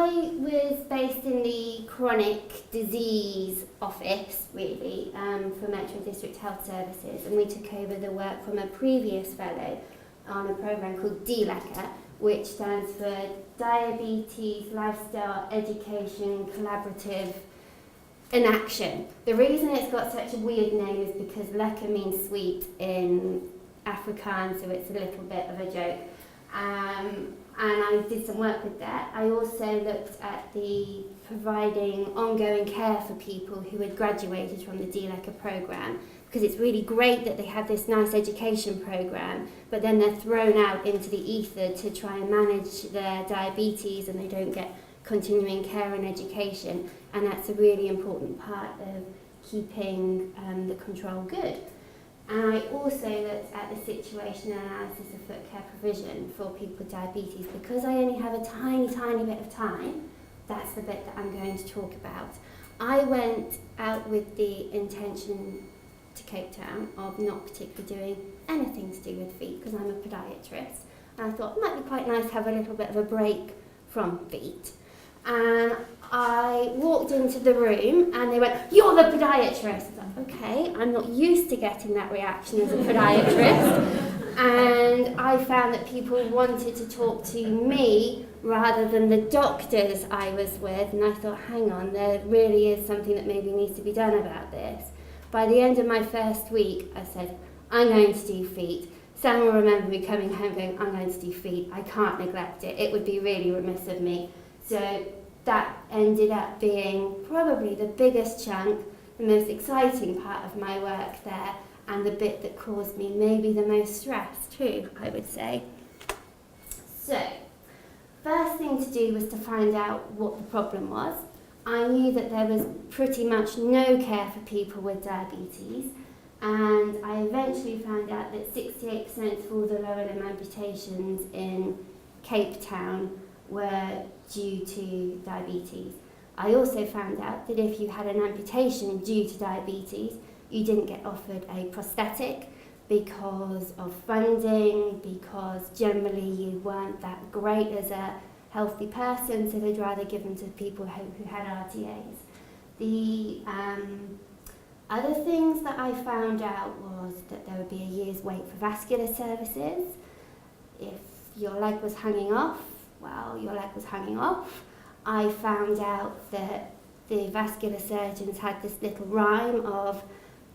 I was based in the chronic disease office, really, for Metro District Health Services, and we took over the work from a previous fellow on a programme called DLECA, which stands for Diabetes Lifestyle Education Collaborative in Action. The reason it's got such a weird name is because leca means sweet in Afrikaans, so it's a little bit of a joke. And I did some work with that. I also looked at the providing ongoing care for people who had graduated from the DLECA programme, because it's really great that they have this nice education programme, but then they're thrown out into the ether to try and manage their diabetes, and they don't get continuing care and education, and that's a really important part of keeping the control good. And I also looked at the situation analysis of foot care provision for people with diabetes. Because I only have a tiny bit of time, that's the bit that I'm going to talk about. I went out with the intention to Cape Town of not particularly doing anything to do with feet, because I'm a podiatrist, and I thought it might be quite nice to have a little bit of a break from feet. And I walked into the room and they went, "You're the podiatrist." I was like, okay, I'm not used to getting that reaction as a podiatrist. And I found that people wanted to talk to me rather than the doctors I was with, and I thought, hang on, there really is something that maybe needs to be done about this. By the end of my first week, I said, I'm going to do feet. Sam will remember me coming home going, I'm going to do feet. I can't neglect it. It would be really remiss of me. So that ended up being probably the biggest chunk, the most exciting part of my work there, and the bit that caused me maybe the most stress too, I would say. So, first thing to do was to find out what the problem was. I knew that there was pretty much no care for people with diabetes, and I eventually found out that 68% of all the lower limb amputations in Cape Town were due to diabetes. I also found out that if you had an amputation due to diabetes, you didn't get offered a prosthetic because of funding, because generally you weren't that great as a healthy person, so they'd rather give them to people who had RTAs. The other things that I found out was that there would be a year's wait for vascular services. If your leg was hanging off, well, your leg was hanging off. I found out that the vascular surgeons had this little rhyme of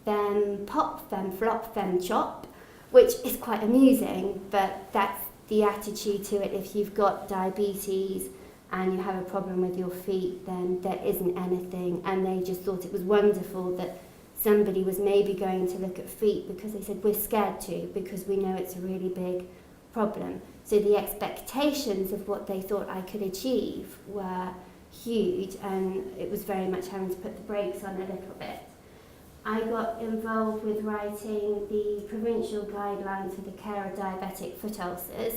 them pop, them flop, them chop, which is quite amusing, but that's the attitude to it. If you've got diabetes and you have a problem with your feet, then there isn't anything, and they just thought it was wonderful that somebody was maybe going to look at feet, because they said, we're scared to, because we know it's a really big problem. So the expectations of what they thought I could achieve were huge, and it was very much having to put the brakes on a little bit. I got involved with writing the provincial guidelines for the care of diabetic foot ulcers.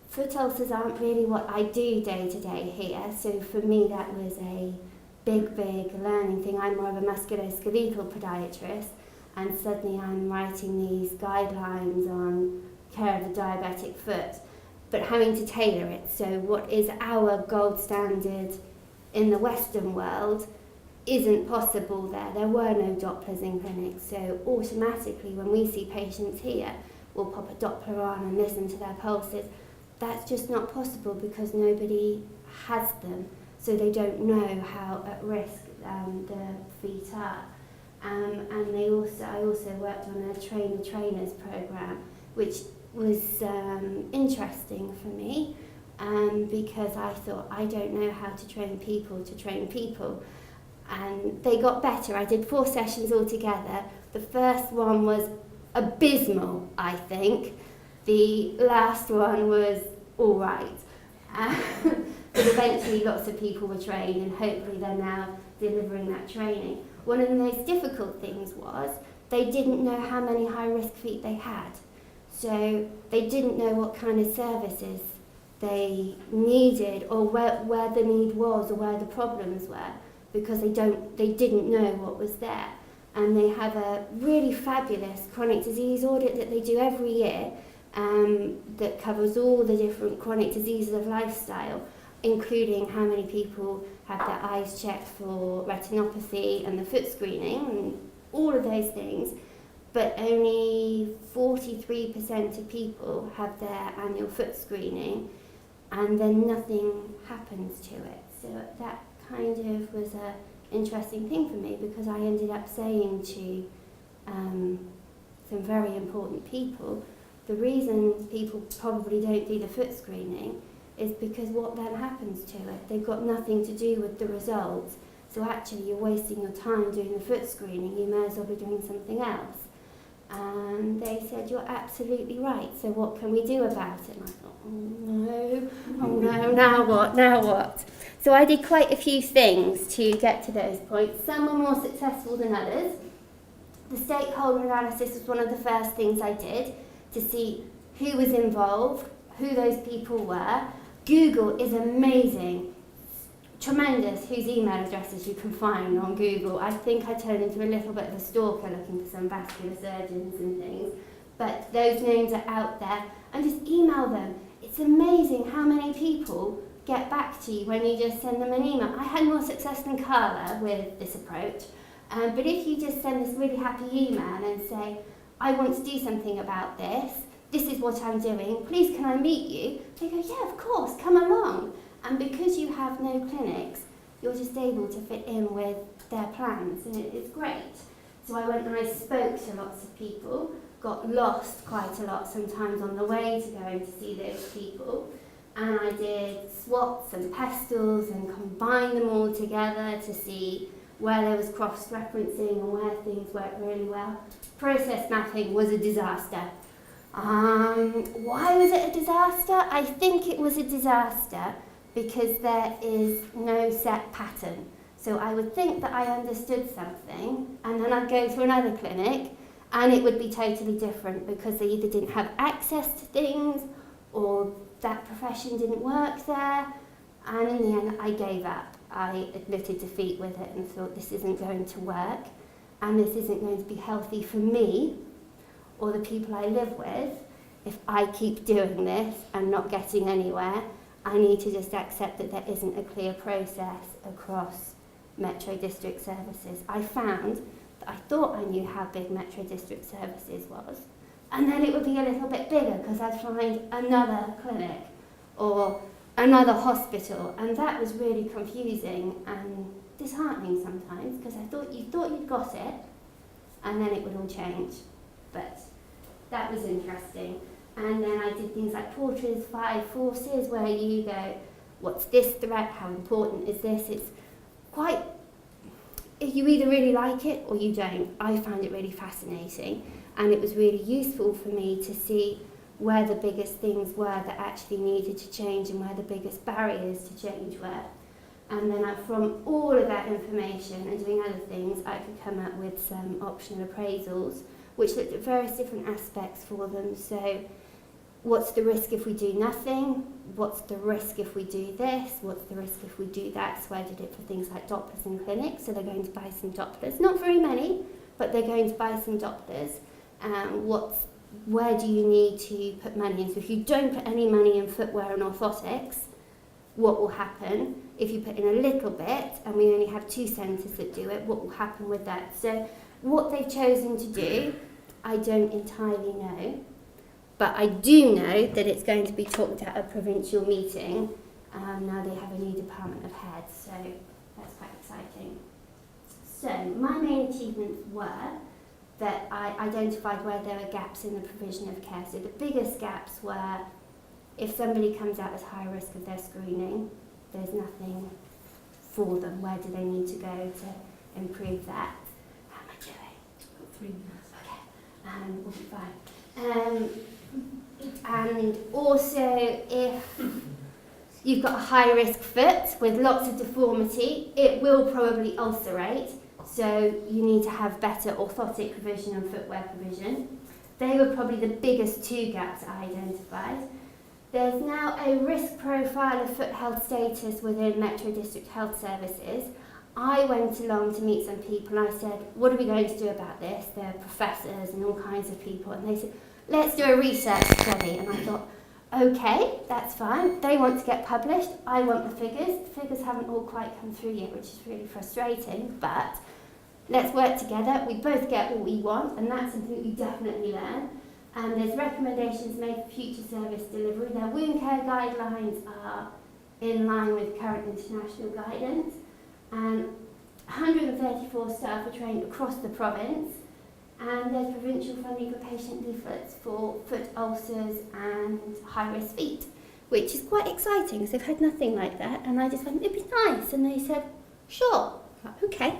Foot ulcers aren't really what I do day to day here, so for me that was a big learning thing. I'm more of a musculoskeletal podiatrist, and suddenly I'm writing these guidelines on care of the diabetic foot, but having to tailor it. So what is our gold standard in the Western world isn't possible there. There were no Dopplers in clinics, so automatically when we see patients here, we'll pop a Doppler on and listen to their pulses. That's just not possible because nobody has them, so they don't know how at risk the feet are. And I also worked on a train the trainers program, which was interesting for me, because I thought, I don't know how to train people. And they got better. I did 4 sessions altogether. The first one was abysmal, I think. The last one was all right. But eventually lots of people were trained, and hopefully they're now delivering that training. One of the most difficult things was they didn't know how many high-risk feet they had. So they didn't know what kind of services they needed, or where the need was, or where the problems were, because they didn't know what was there. And they have a really fabulous chronic disease audit that they do every year, that covers all the different chronic diseases of lifestyle. including how many people had their eyes checked for retinopathy and the foot screening and all of those things, but only 43% of people have their annual foot screening, and then nothing happens to it. So that kind of was an interesting thing for me, because I ended up saying to some very important people, the reason people probably don't do the foot screening is because what then happens to it. They've got nothing to do with the results. So actually you're wasting your time doing the foot screening, you may as well be doing something else. And they said, you're absolutely right, so what can we do about it? And I thought, oh no, now what? So I did quite a few things to get to those points. Some were more successful than others. The stakeholder analysis was one of the first things I did to see who was involved, who those people were. Google is amazing, tremendous, whose email addresses you can find on Google. I think I turned into a little bit of a stalker looking for some vascular surgeons and things, but those names are out there, and just email them. It's amazing how many people get back to you when you just send them an email. I had more success than Carla with this approach, but if you just send this really happy email and say, I want to do something about this is what I'm doing, please can I meet you? They go, yeah, of course, come along. And because you have no clinics, you're just able to fit in with their plans, and it's great. So I went and I spoke to lots of people, got lost quite a lot sometimes on the way to going to see those people, and I did SWOTs and pestles and combined them all together to see where there was cross-referencing and where things worked really well. Process mapping was a disaster. Why was it a disaster? I think it was a disaster because there is no set pattern. So I would think that I understood something, and then I'd go to another clinic and it would be totally different because they either didn't have access to things or that profession didn't work there. And in the end, I gave up. I admitted defeat with it and thought, this isn't going to work, and this isn't going to be healthy for me or the people I live with. If I keep doing this and not getting anywhere, I need to just accept that there isn't a clear process across Metro District Services. I found that I thought I knew how big Metro District Services was, and then it would be a little bit bigger because I'd find another clinic or another hospital, and that was really confusing and disheartening sometimes because I thought you'd got it and then it would all change. But that was interesting. And then I did things like Porter's 5 forces, where you go, what's this threat, how important is this? It's quite, you either really like it or you don't. I found it really fascinating, and it was really useful for me to see where the biggest things were that actually needed to change and where the biggest barriers to change were. And then from all of that information and doing other things, I could come up with some optional appraisals which looked at various different aspects for them. So what's the risk if we do nothing? What's the risk if we do this? What's the risk if we do that? So I did it for things like Dopplers in clinics. So they're going to buy some Dopplers. Not very many, but they're going to buy some Dopplers. Where do you need to put money in? So if you don't put any money in footwear and orthotics, what will happen? If you put in a little bit, and we only have 2 centres that do it, what will happen with that? So what they've chosen to do, I don't entirely know, but I do know that it's going to be talked at a provincial meeting. Now they have a new department of heads, so that's quite exciting. So my main achievements were that I identified where there were gaps in the provision of care. So the biggest gaps were if somebody comes out as high risk of their screening, there's nothing for them. Where do they need to go to improve that? How am I doing? Got 3 minutes. Okay, we'll be fine. And also, if you've got a high risk foot with lots of deformity, it will probably ulcerate. So you need to have better orthotic provision and footwear provision. They were probably the biggest 2 gaps I identified. There's now a risk profile of foot health status within Metro District Health Services. I went along to meet some people and I said, what are we going to do about this? There are professors and all kinds of people, and they said, let's do a research study. And I thought, Okay, that's fine. They want to get published. I want the figures. The figures haven't all quite come through yet, which is really frustrating, but let's work together. We both get what we want, and that's something we definitely learn. There's recommendations made for future service delivery. Their wound care guidelines are in line with current international guidance. And 134 staff are trained across the province. And there's provincial funding for patient leaflets for foot ulcers and high-risk feet, which is quite exciting because they've had nothing like that. And I just went, it'd be nice. And they said, sure. Okay.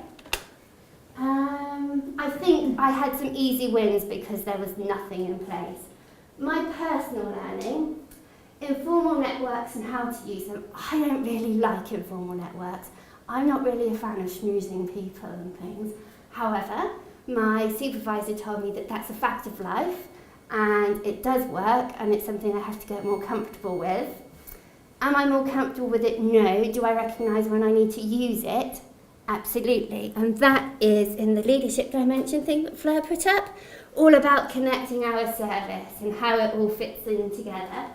I think I had some easy wins because there was nothing in place. My personal learning, informal networks and how to use them. I don't really like informal networks. I'm not really a fan of schmoozing people and things. However, my supervisor told me that that's a fact of life and it does work and it's something I have to get more comfortable with. Am I more comfortable with it? No. Do I recognise when I need to use it? Absolutely. And that is in the leadership dimension thing that Fleur put up, all about connecting our service and how it all fits in together.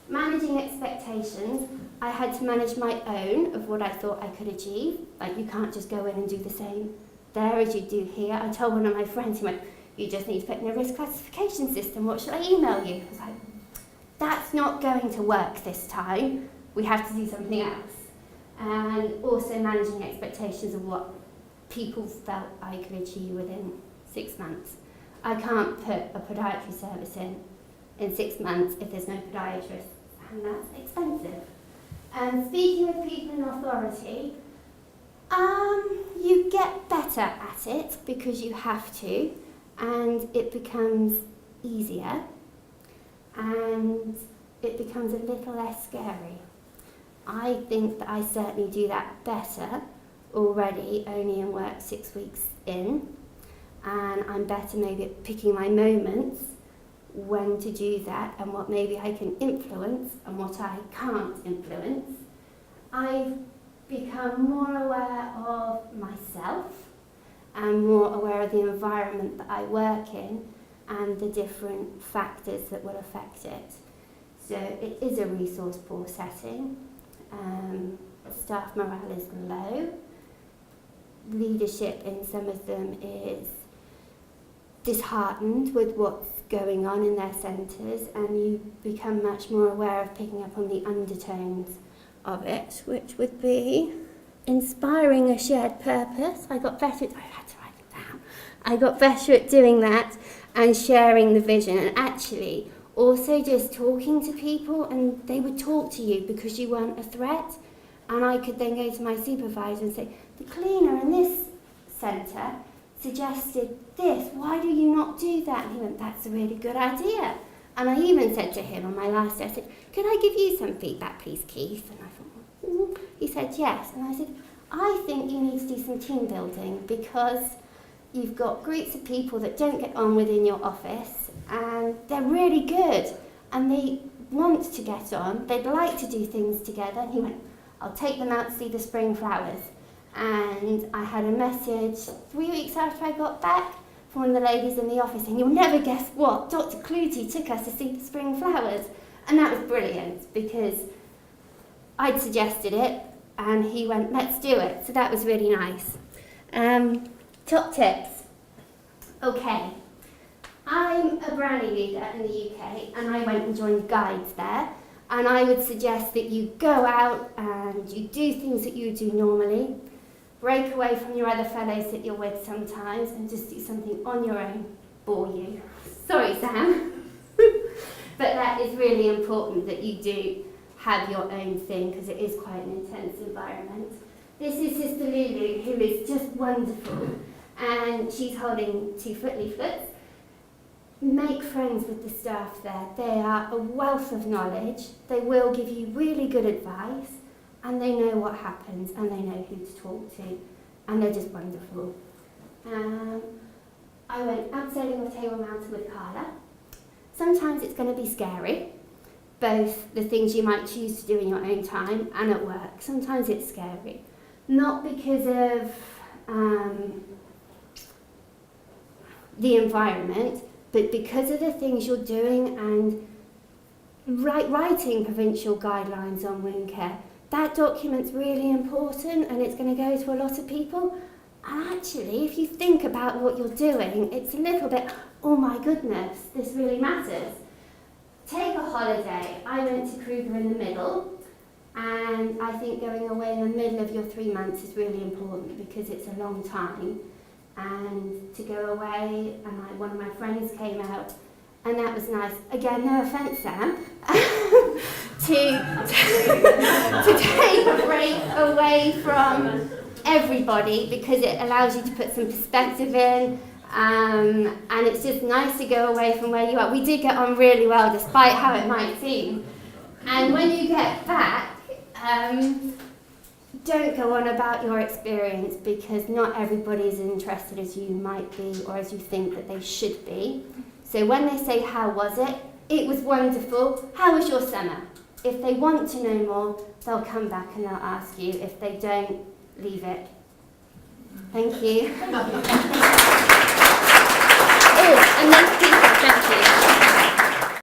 Managing expectations, I had to manage my own of what I thought I could achieve. Like, you can't just go in and do the same there as you do here. I told one of my friends, he went, you just need to put in a risk classification system. What should I email you? I was like, that's not going to work this time. We have to do something else. And also managing expectations of what people felt I could achieve within 6 months. I can't put a podiatry service in 6 months if there's no podiatrist, and that's expensive. And speaking with people in authority, you get better at it because you have to, and it becomes easier, and it becomes a little less scary. I think that I certainly do that better already, only in work 6 weeks in, and I'm better maybe at picking my moments when to do that and what maybe I can influence and what I can't influence. I've become more aware of myself and more aware of the environment that I work in and the different factors that will affect it. So it is a resource poor setting. Staff morale is low. Leadership in some of them is disheartened with what's going on in their centres, and you become much more aware of picking up on the undertones of it, which would be inspiring a shared purpose. I got better at, I had to write it down. I got better at doing that and sharing the vision, and actually also just talking to people, and they would talk to you because you weren't a threat. And I could then go to my supervisor and say, the cleaner in this centre suggested this, why do you not do that? And he went, that's a really good idea. And I even said to him on my last day, I said, could I give you some feedback, please, Keith? And I thought, He said, yes. And I said, I think you need to do some team building because you've got groups of people that don't get on within your office and they're really good and they want to get on, they'd like to do things together. And he went, I'll take them out to see the spring flowers. And I had a message 3 weeks after I got back from one of the ladies in the office saying, you'll never guess what, Dr. Clutie took us to see the spring flowers. And that was brilliant because I'd suggested it and he went, let's do it. So that was really nice. Top tips. Okay. I'm a brownie leader in the UK and I went and joined guides there. And I would suggest that you go out and you do things that you do normally, break away from your other fellows that you're with sometimes and just do something on your own, bore you. Sorry, Sam. But that is really important that you do have your own thing because it is quite an intense environment. This is Sister Lulu, who is just wonderful, and she's holding 2 foot leaflets. Make friends with the staff there. They are a wealth of knowledge. They will give you really good advice, and they know what happens, and they know who to talk to, and they're just wonderful. I went abseiling with Table Mountain with Carla. Sometimes it's going to be scary, both the things you might choose to do in your own time and at work. Sometimes it's scary, not because of the environment, but because of the things you're doing and writing provincial guidelines on wound care. That document's really important and it's going to go to a lot of people. And actually, if you think about what you're doing, it's a little bit, oh my goodness, this really matters. Take a holiday. I went to Kruger in the middle, and I think going away in the middle of your 3 months is really important because it's a long time. And to go away, and one of my friends came out, and that was nice. Again, no offence, Sam, to take a break away from everybody because it allows you to put some perspective in. And it's just nice to go away from where you are. We did get on really well, despite how it might seem. And when you get back, don't go on about your experience because not everybody is interested as you might be or as you think that they should be. So when they say, how was it? It was wonderful. How was your summer? If they want to know more, they'll come back and they'll ask you. If they don't, leave it. Thank you.